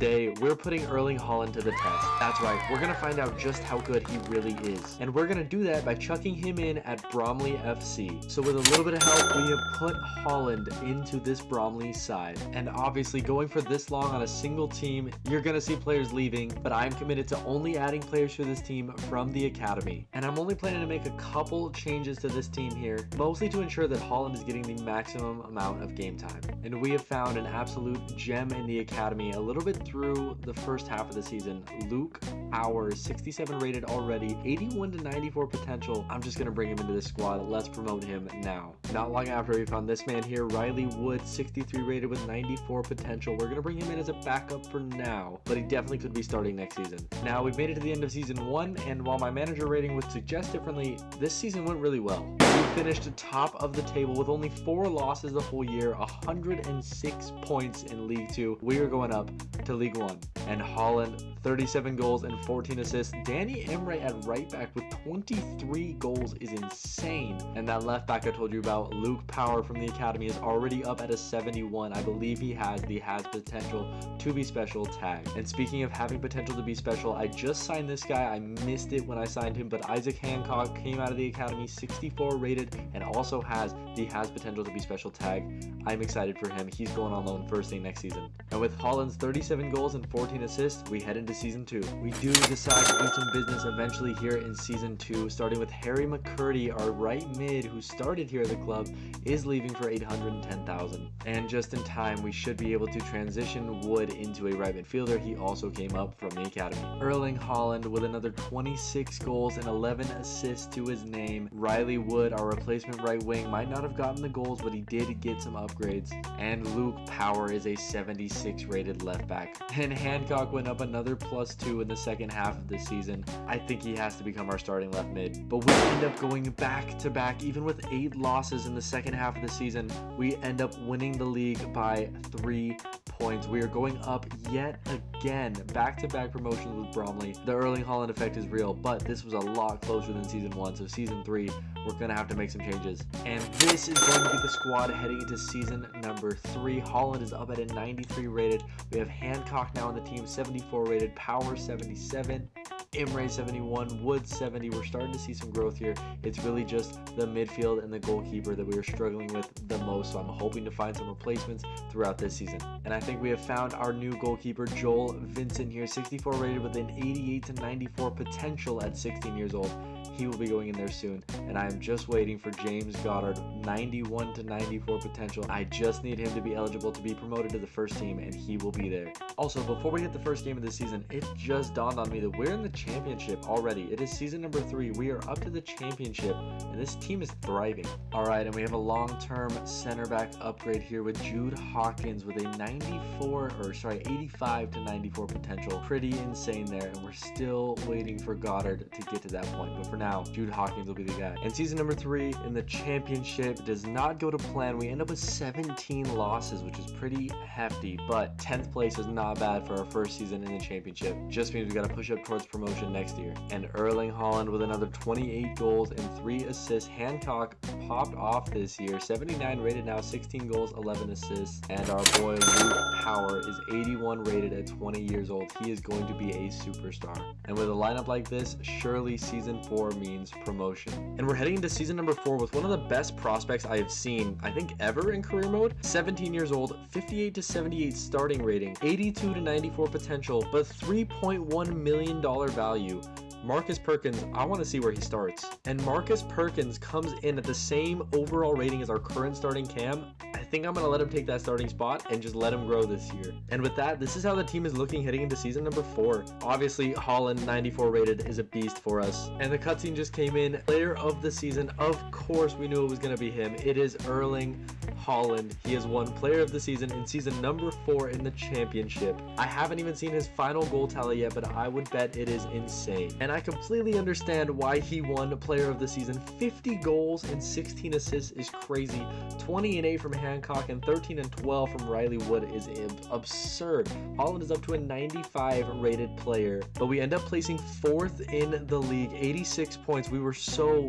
today we're putting Erling Haaland to the test. That's right, we're going to find out just how good he really is. And we're going to do that by chucking him in at Bromley FC. So with a little bit of help, we have put Haaland into this Bromley side. And obviously going for this long on a single team, you're going to see players leaving, but I'm committed to only adding players to this team from the academy. And I'm only planning to make a couple changes to this team here, mostly to ensure that Haaland is getting the maximum amount of game time. And we have found an absolute gem in the academy a little bit through the first half of the season. Luke Power, 67 rated already, 81 to 94 potential. I'm just going to bring him into this squad. Let's promote him now. Not long after, we found this man here, Riley Wood, 63 rated with 94 potential. We're going to bring him in as a backup for now, but he definitely could be starting next season. Now, we've made it to the end of season 1, and while my manager rating would suggest differently, this season went really well. We finished top of the table with only 4 losses the whole year, 106 points in League 2. We are going up to League 1. And Haaland, 37 goals and 14 assists. Danny Emre at right back with 23 goals is insane. And that left back I told you about, Luke Power from the academy, is already up at a 71. I believe he has the has potential to be special tag. And speaking of having potential to be special, I just signed this guy. I missed it when I signed him, but Isaac Hancock came out of the academy, 64 rated, and also has the has potential to be special tag. I'm excited for him. He's going on loan first thing next season. And with Haaland's 37 goals and 14 assists, we head into season 2. We do decide to do some business eventually here in season 2, starting with Harry McCurdy, our right mid who started here at the club, is leaving for 810,000. And just in time, we should be able to transition Wood into a right midfielder. He also came up from the academy. Erling Haaland with another 26 goals and 11 assists to his name. Riley Wood, our replacement right wing, might not have gotten the goals, but he did get some upgrades. And Luke Power is a 76 rated left back. And Hancock went up another +2 in the second half of the season. I think he has to become our starting left mid. But we end up going back to back, even with 8 losses in the second half of the season. We end up winning the league by 3 points. We are going up yet again, back-to-back promotions with Bromley. The Erling Haaland effect is real, but this was a lot closer than season 1. So season 3, we're going to have to make some changes. And this is going to be the squad heading into season number 3. Haaland is up at a 93 rated. We have Hancock now on the team, 74 rated, Power 77, Emre 71, Wood 70. We're starting to see some growth here. It's really just the midfield and the goalkeeper that we are struggling with the most. So I'm hoping to find some replacements throughout this season. And I think we have found our new goalkeeper, Joel Vincent here, 64 rated with an 88 to 94 potential at 16 years old. He will be going in there soon, and I am just waiting for James Goddard, 91 to 94 potential. I just need him to be eligible to be promoted to the first team, and he will be there. Also, before we hit the first game of the season, it just dawned on me that we're in the championship already. It is season number 3. We are up to the championship, and this team is thriving. All right, and we have a long-term center back upgrade here with Jude Hawkins with a 85 to 94 potential. Pretty insane there, and we're still waiting for Goddard to get to that point. But for now, Jude Hawkins will be the guy. And season number 3 in the championship does not go to plan. We end up with 17 losses, which is pretty hefty, but 10th place is not bad for our first season in the championship. Just means we got to push up towards promotion next year. And Erling Haaland with another 28 goals and 3 assists. Hancock popped off this year, 79 rated now, 16 goals, 11 assists. And our boy Luke Power is 81 rated at 20 years old. He is going to be a superstar. And with a lineup like this, surely season 4 means promotion. And we're heading into season number 4 with one of the best prospects I have seen, I think, ever in career mode. 17 years old, 58 to 78 starting rating, 82 to 94 potential, but $3.1 million value. Marcus Perkins, I want to see where he starts. And Marcus Perkins comes in at the same overall rating as our current starting cam. I think I'm going to let him take that starting spot and just let him grow this year. And with that, this is how the team is looking heading into season number 4. Obviously, Haaland, 94 rated, is a beast for us. And the cutscene just came in. Player of the season, of course we knew it was going to be him. It is Erling Haaland. He has won player of the season in season number 4 in the championship. I haven't even seen his final goal tally yet, but I would bet it is insane. And I completely understand why he won player of the season. 50 goals and 16 assists is crazy. 20 and 8 from Hancock and 13 and 12 from Riley Wood is absurd. Haaland is up to a 95 rated player, but we end up placing 4th in the league, 86 points. We were so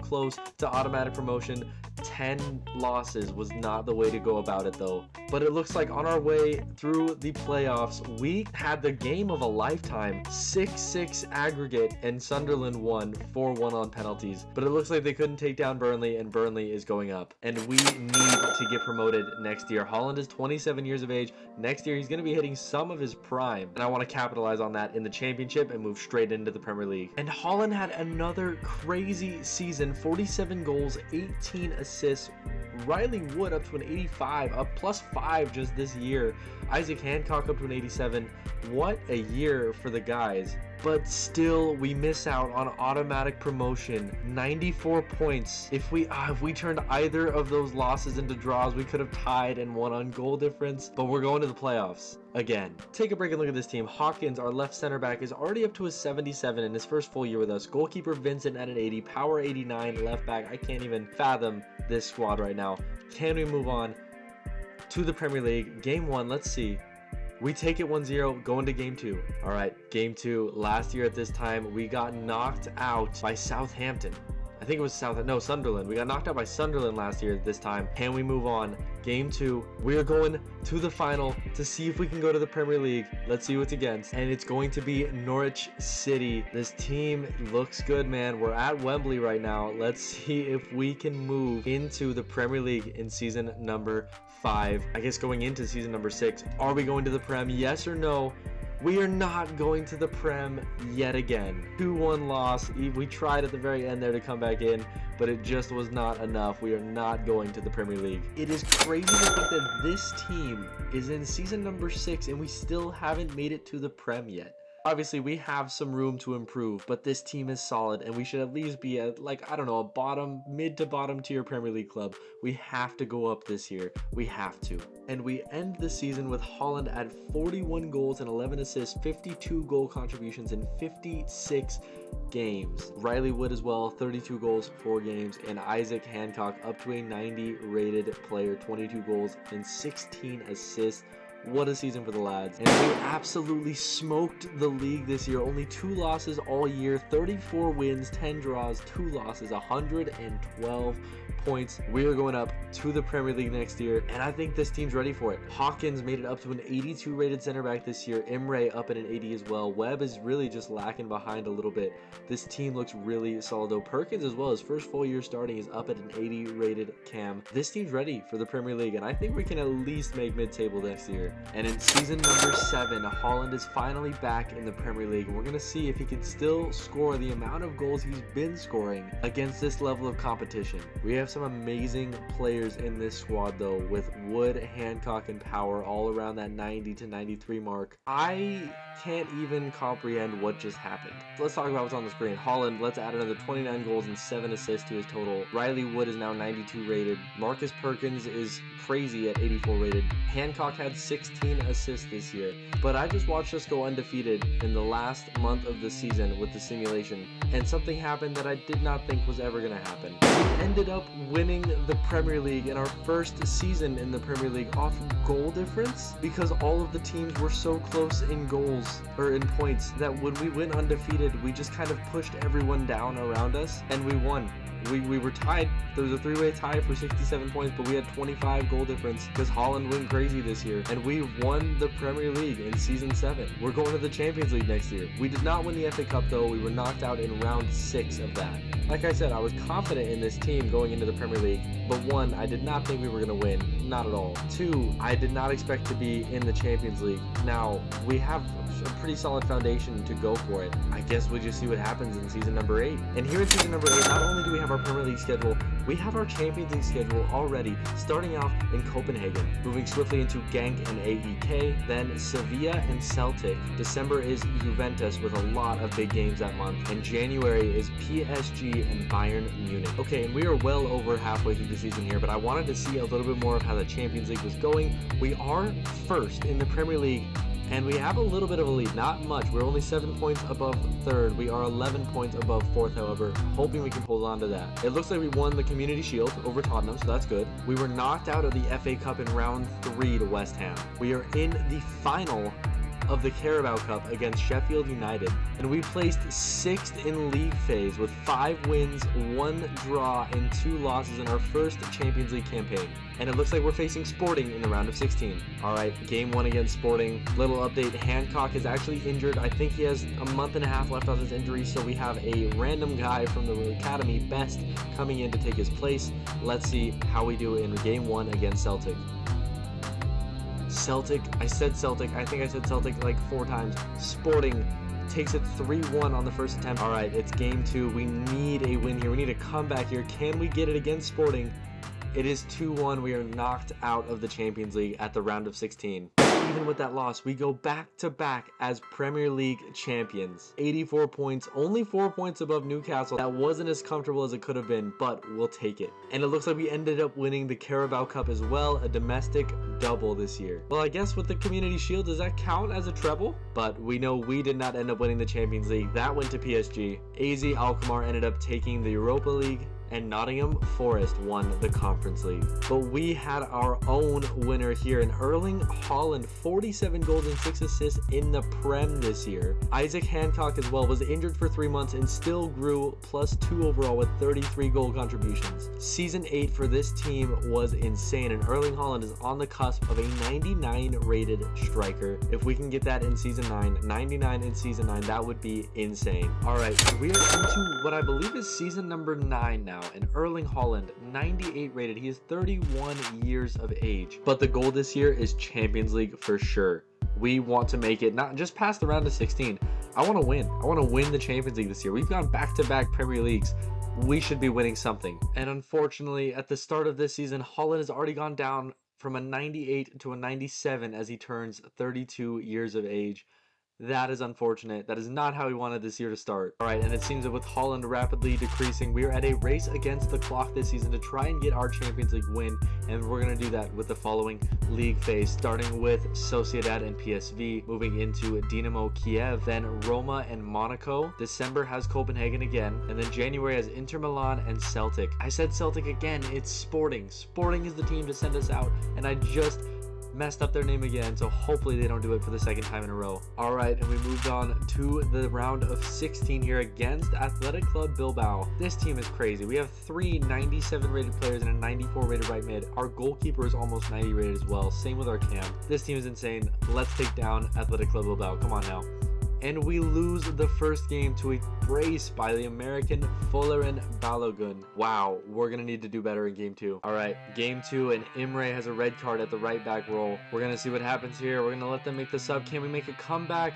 close to automatic promotion. 10 losses was was not the way to go about it though. But it looks like on our way through the playoffs, we had the game of a lifetime. 6-6 aggregate, and Sunderland won 4-1 on penalties. But it looks like they couldn't take down Burnley, and Burnley is going up. And we need to get promoted next year. Haaland is 27 years of age. Next year, he's going to be hitting some of his prime. And I want to capitalize on that in the championship and move straight into the Premier League. And Haaland had another crazy season. 47 goals, 18 assists. Riley Wood up to an 85, a +5 just this year. Isaac Hancock up to an 87. What a year for the guys. But still, we miss out on automatic promotion. 94 points. If we turned either of those losses into draws, we could have tied and won on goal difference. But we're going to the playoffs again. Take a break and look at this team. Hawkins, our left center back, is already up to a 77 in his first full year with us. Goalkeeper Vincent at an 80. Power 89. Left back. I can't even fathom this squad right now. Can we move on to the Premier League? Game 1. Let's see. We take it 1-0, go into game 2. All right, game 2. Last year at this time, we got knocked out by Southampton. I think it was Sunderland. We got knocked out by Sunderland last year at this time. Can we move on? Game 2. We are going to the final to see if we can go to the Premier League. Let's see what's against. And it's going to be Norwich City. This team looks good, man. We're at Wembley right now. Let's see if we can move into the Premier League in season number 5. I guess going into season number 6. Are we going to the Prem? Yes or no? We are not going to the Prem yet again. 2-1 loss. We tried at the very end there to come back in, but it just was not enough. We are not going to the Premier League. It is crazy to think that this team is in season number 6 and we still haven't made it to the Prem yet. Obviously, we have some room to improve, but this team is solid, and we should at least be at, a mid to bottom tier Premier League club. We have to go up this year. We have to. And we end the season with Haaland at 41 goals and 11 assists, 52 goal contributions in 56 games. Riley Wood as well, 32 goals, 4 games, and Isaac Hancock up to a 90 rated player, 22 goals and 16 assists. What a season for the lads. And we absolutely smoked the league this year. Only 2 losses all year, 34 wins, 10 draws, 2 losses, 112 points. We are going up to the Premier League next year, and I think this team's ready for it. Hawkins made it up to an 82 rated center back this year. Imre up at an 80 as well. Webb is really just lacking behind a little bit. This team looks really solid though. Perkins as well, his first full year starting, is up at an 80 rated cam. This team's ready for the Premier League, and I think we can at least make mid-table next year. And in season number 7, Haaland is finally back in the Premier League, and we're going to see if he can still score the amount of goals he's been scoring against this level of competition. We have some amazing players in this squad though, with Wood, Hancock, and Power all around that 90 to 93 mark. I can't even comprehend what just happened. Let's talk about what's on the screen. Haaland, let's add another 29 goals and 7 assists to his total. Riley Wood is now 92 rated. Marcus Perkins is crazy at 84 rated. Hancock had 16 assists this year. But I just watched us go undefeated in the last month of the season with the simulation, and something happened that I did not think was ever going to happen. We ended up winning the Premier League in our first season in the Premier League off goal difference, because all of the teams were so close in goals or in points that when we went undefeated, we just kind of pushed everyone down around us and we won. We were tied. There was a 3-way tie for 67 points, but we had 25 goal difference because Haaland went crazy this year, and we won the Premier League in season 7. We're going to the Champions League next year. We did not win the FA Cup though. We were knocked out in round 6 of that. Like I said, I was confident in this team going into the Premier League, but 1, I did not think we were going to win. Not at all. 2, I did not expect to be in the Champions League. Now, we have a pretty solid foundation to go for it. I guess we'll just see what happens in season number 8. And here in season number 8, not only do we have our Premier League schedule, we have our Champions League schedule already, starting off in Copenhagen, moving swiftly into Genk and AEK, then Sevilla and Celtic. December is Juventus with a lot of big games that month, and January is PSG and Bayern Munich. Okay, and we are well over halfway through the season here, but I wanted to see a little bit more of how the Champions League was going. We are first in the Premier League, and we have a little bit of a lead, not much. We're only 7 points above 3rd. We are 11 points above 4th, however, hoping we can hold on to that. It looks like we won the Community Shield over Tottenham, so that's good. We were knocked out of the FA Cup in round 3 to West Ham. We are in the final of the Carabao Cup against Sheffield United, and we placed 6th in league phase with 5 wins, 1 draw, and 2 losses in our first Champions League campaign. And it looks like we're facing Sporting in the round of 16. Alright, game 1 against Sporting. Little update, Hancock is actually injured. I think he has a month and a half left on his injury, so we have a random guy from the academy, Best, coming in to take his place. Let's see how we do in game 1 against Celtic. I said Celtic. I think I said Celtic like 4 times. Sporting takes it 3-1 on the first attempt. Alright, it's game 2. We need a win here. We need a comeback here. Can we get it against Sporting? It is 2-1. We are knocked out of the Champions League at the round of 16. Even with that loss, we go back-to-back as Premier League champions. 84 points, only 4 points above Newcastle. That wasn't as comfortable as it could have been, but we'll take it. And it looks like we ended up winning the Carabao Cup as well, a domestic double this year. Well, I guess with the Community Shield, does that count as a treble? But we know we did not end up winning the Champions League. That went to PSG. AZ Alkmaar ended up taking the Europa League, and Nottingham Forest won the Conference League. But we had our own winner here in Erling Haaland, 47 goals and 6 assists in the Prem this year. Isaac Hancock as well was injured for 3 months and still grew +2 overall with 33 goal contributions. Season 8 for this team was insane, and Erling Haaland is on the cusp of a 99 rated striker. If we can get that in Season 9, 99 in Season 9, that would be insane. Alright, we are into what I believe is Season number 9 now. And Erling Haaland, 98 rated. He is 31 years of age. But the goal this year is Champions League for sure. We want to make it not just past the round of 16. I want to win. I want to win the Champions League this year. We've gone back-to-back Premier Leagues. We should be winning something. And unfortunately, at the start of this season, Haaland has already gone down from a 98 to a 97 as he turns 32 years of age. That is unfortunate. That is not how we wanted this year to start. Alright, and it seems that with Haaland rapidly decreasing, we are at a race against the clock this season to try and get our Champions League win, and we're going to do that with the following league phase, starting with Sociedad and PSV, moving into Dinamo Kiev, then Roma and Monaco. December has Copenhagen again, and then January has Inter Milan and Celtic. I said Celtic again, it's Sporting. Sporting is the team to send us out, and I just messed up their name again, so hopefully they don't do it for the 2nd time in a row. Alright, and we moved on to the round of 16 here against Athletic Club Bilbao. This team is crazy. We have 3 97 rated players and a 94 rated right mid. Our goalkeeper is almost 90 rated as well. Same with our cam. This team is insane. Let's take down Athletic Club Bilbao. Come on now. And we lose the first game to a brace by the American Fullerin Balogun. Wow, we're going to need to do better in game 2. All right, game 2, and Imre has a red card at the right back role. We're going to see what happens here. We're going to let them make the sub. Can we make a comeback?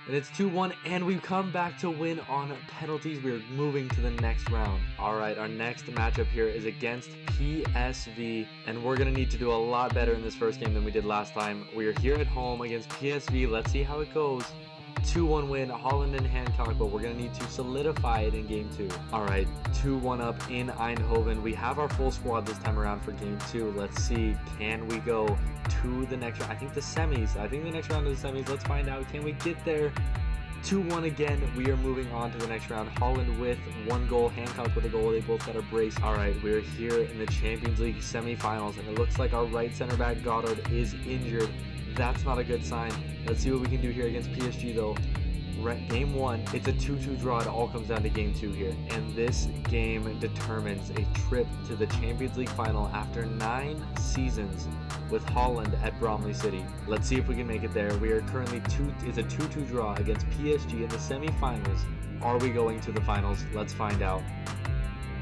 And it's 2-1, and we come back to win on penalties. We're moving to the next round. All right, our next matchup here is against PSV, and we're going to need to do a lot better in this first game than we did last time. We are here at home against PSV. Let's see how it goes. 2-1 win, Haaland and Hancock, but we're going to need to solidify it in game 2. Alright, 2-1 up in Eindhoven. We have our full squad this time around for game 2. Let's see, can we go to the next round? I think the semis. I think the next round is the semis. Let's find out. Can we get there? 2-1 again. We are moving on to the next round. Haaland with 1 goal, Hancock with a goal. They both got a brace. Alright, we're here in the Champions League semifinals, and it looks like our right center back, Goddard, is injured. That's not a good sign. Let's see what we can do here against PSG though. Game 1, it's a 2-2 draw. It all comes down to game 2 here. And this game determines a trip to the Champions League final after 9 seasons with Haaland at Bromley City. Let's see if we can make it there. We are currently it's a 2-2 draw against PSG in the semi-finals. Are we going to the finals? Let's find out.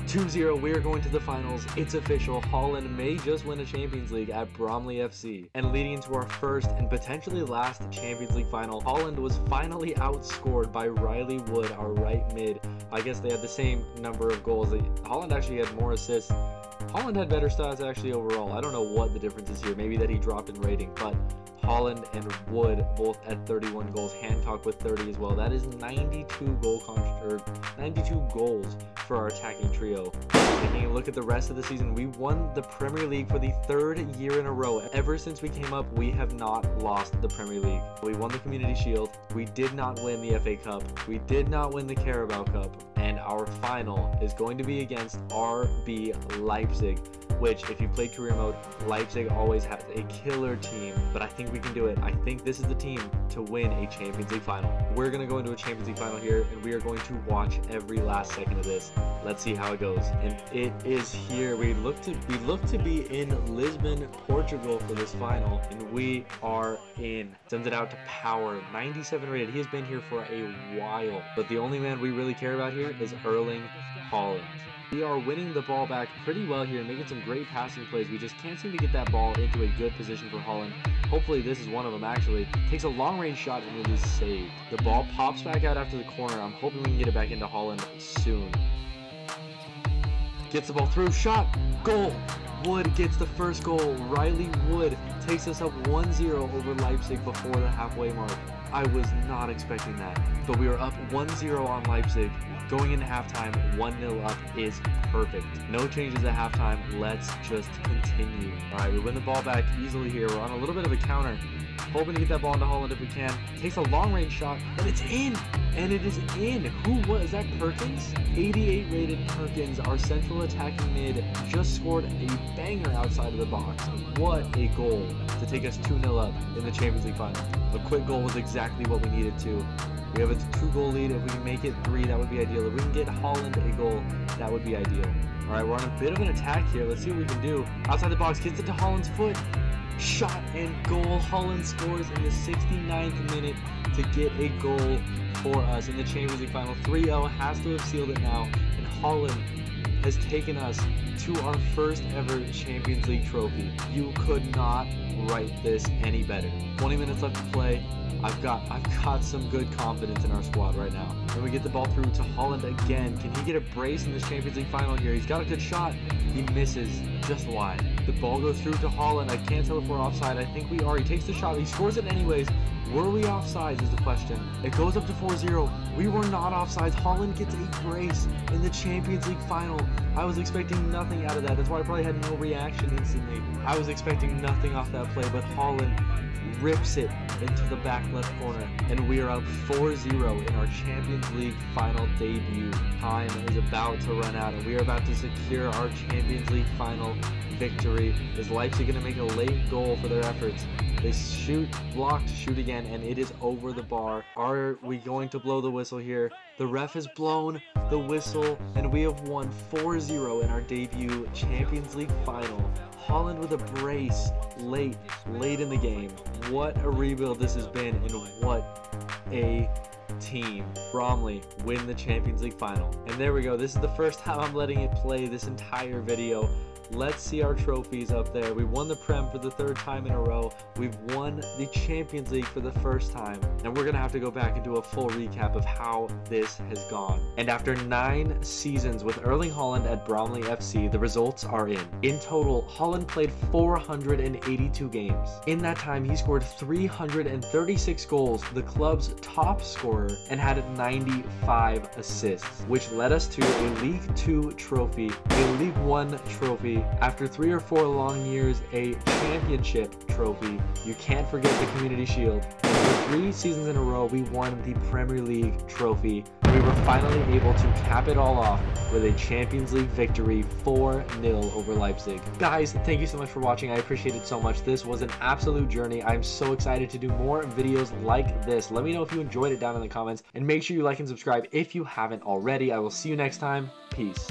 2-0, we are going to the finals. It's official. Haaland may just win a Champions League at Bromley FC. And leading into our first and potentially last Champions League final, Haaland was finally outscored by Riley Wood, our right mid. I guess they had the same number of goals. Haaland actually had more assists. Haaland had better stats actually overall. I don't know what the difference is here. Maybe that he dropped in rating, but Haaland and Wood both at 31 goals. Hancock with 30 as well. That is 92 goals for our attacking trio. Taking a look at the rest of the season, we won the Premier League for the 3rd year in a row. Ever since we came up, we have not lost the Premier League. We won the Community Shield. We did not win the FA Cup. We did not win the Carabao Cup. And our final is going to be against RB Leipzig. which if you played career mode, Leipzig always has a killer team, but I think we can do it. I think this is the team to win a Champions League final. We're going to go into a Champions League final here, and we are going to watch every last second of this. Let's see how it goes. And it is here. We look to be in Lisbon, Portugal for this final, and we are in. Sends it out to Power, 97 rated. He has been here for a while, but the only man we really care about here is Erling Haaland. We are winning the ball back pretty well here, making some great passing plays. We just can't seem to get that ball into a good position for Haaland. Hopefully this is one of them actually. Takes a long range shot and it is saved. The ball pops back out after the corner. I'm hoping we can get it back into Haaland soon. Gets the ball through, shot, goal. Wood gets the first goal. Riley Wood takes us up 1-0 over Leipzig before the halfway mark. I was not expecting that, but we were up 1-0 on Leipzig. Going into halftime, 1-0 up is perfect. No changes at halftime. Let's just continue. All right, we win the ball back easily here. We're on a little bit of a counter. Hoping to get that ball into Haaland if we can. Takes a long range shot, and it's in! And it is in! Who was that? Perkins? 88 rated Perkins, our central attacking mid, just scored a banger outside of the box. What a goal to take us 2-0 up in the Champions League final. A quick goal was exactly what we needed to. We have a 2-goal lead. If we can make it 3, that would be ideal. If we can get Haaland a goal, that would be ideal. All right, we're on a bit of an attack here. Let's see what we can do. Outside the box, gets it to Haaland's foot. Shot and goal. Haaland scores in the 69th minute to get a goal for us in the Champions League final. 3-0, has to have sealed it now, and Haaland has taken us to our first ever Champions League trophy. You could not write this any better. 20 minutes left to play. I've got some good confidence in our squad right now. And we get the ball through to Haaland again. Can he get a brace in this Champions League final here? He's got a good shot. He misses just wide. The ball goes through to Haaland. I can't tell if we're offside. I think we are. He takes the shot. He scores it anyways. Were we offside is the question. It goes up to 4-0. We were not offside. Haaland gets a brace in the Champions League final. I was expecting nothing out of that. That's why I probably had no reaction instantly. I was expecting nothing off that play, but Haaland rips it into the back left corner, and we are up 4-0 in our Champions League final debut. Time is about to run out, and we are about to secure our Champions League final victory. Is Leipzig going to make a late goal for their efforts? They shoot, blocked, shoot again, and it is over the bar. Are we going to blow the whistle here? The ref has blown the whistle, and we have won 4-0 in our debut Champions League final. Haaland with a brace late in the game. What a rebuild this has been, and what a team. Bromley win the Champions League final. And there we go. This is the first time I'm letting it play this entire video. Let's see our trophies up there. We won the Prem for the 3rd time in a row. We've won the Champions League for the 1st time. And we're going to have to go back and do a full recap of how this has gone. And after 9 seasons with Erling Haaland at Bromley FC, the results are in. In total, Haaland played 482 games. In that time, he scored 336 goals, the club's top scorer, and had 95 assists, which led us to a League 2 trophy, a League 1 trophy, after 3 or 4 long years, a championship trophy. You can't forget the Community Shield. And for 3 seasons in a row, we won the Premier League trophy. We were finally able to cap it all off with a Champions League victory, 4-0 over Leipzig. Guys, thank you so much for watching. I appreciate it so much. This was an absolute journey. I'm so excited to do more videos like this. Let me know if you enjoyed it down in the comments, and make sure you like and subscribe if you haven't already. I will see you next time. Peace.